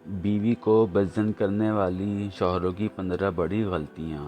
بیوی کو بدظن کرنے والی شوہروں کی 15 بڑی غلطیاں۔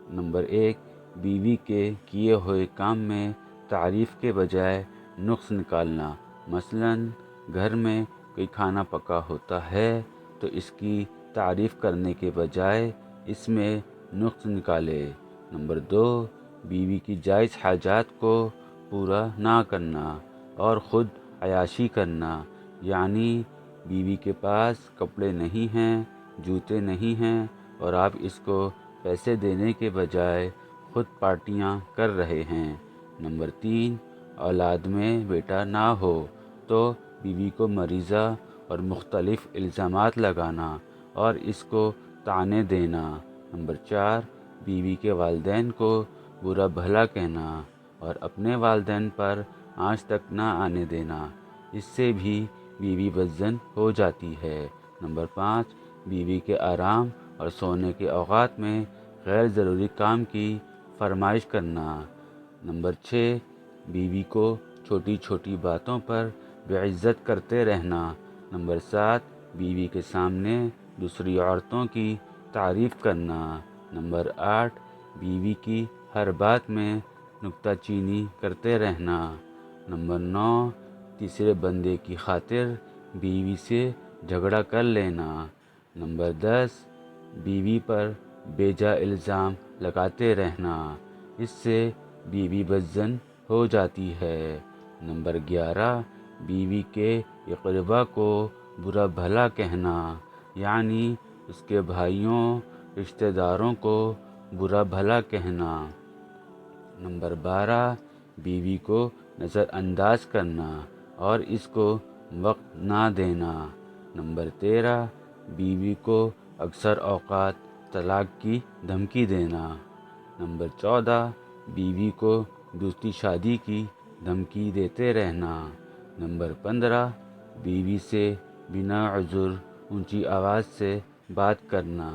نمبر 1، بیوی کے کیے ہوئے کام میں تعریف کے بجائے نقص نکالنا۔ مثلاً گھر میں کوئی کھانا پکا ہوتا ہے تو اس کی تعریف کرنے کے بجائے اس میں نقص نکالے۔ نمبر 2، بیوی کی جائز حاجات کو پورا نہ کرنا اور خود عیاشی کرنا، یعنی بیوی کے پاس کپڑے نہیں ہیں، جوتے نہیں ہیں اور آپ اس کو پیسے دینے کے بجائے خود پارٹیاں کر رہے ہیں۔ نمبر 3، اولاد میں بیٹا نہ ہو تو بیوی کو مریضہ اور مختلف الزامات لگانا اور اس کو طعنے دینا۔ نمبر 4، بیوی کے والدین کو برا بھلا کہنا اور اپنے والدین پر آنچ تک نہ آنے دینا، اس سے بھی بیوی بدظن ہو جاتی ہے۔ نمبر 5، بیوی کے آرام اور سونے کے اوقات میں غیر ضروری کام کی فرمائش کرنا۔ نمبر 6، بیوی کو چھوٹی چھوٹی باتوں پر بے عزت کرتے رہنا۔ نمبر 7، بیوی کے سامنے دوسری عورتوں کی تعریف کرنا۔ نمبر 8، بیوی کی ہر بات میں نکتہ چینی کرتے رہنا۔ نمبر 9، تیسرے بندے کی خاطر بیوی سے جھگڑا کر لینا۔ نمبر 10، بیوی پر بیجا الزام لگاتے رہنا، اس سے بیوی بدظن ہو جاتی ہے۔ نمبر 11، بیوی کے اقربا کو برا بھلا کہنا، یعنی اس کے بھائیوں، رشتہ داروں کو برا بھلا کہنا۔ نمبر 12، بیوی کو نظر انداز کرنا اور اس کو وقت نہ دینا۔ نمبر 13، بیوی کو اکثر اوقات طلاق کی دھمکی دینا۔ نمبر 14، بیوی کو دوسری شادی کی دھمکی دیتے رہنا۔ نمبر 15، بیوی سے بنا عذر اونچی آواز سے بات کرنا۔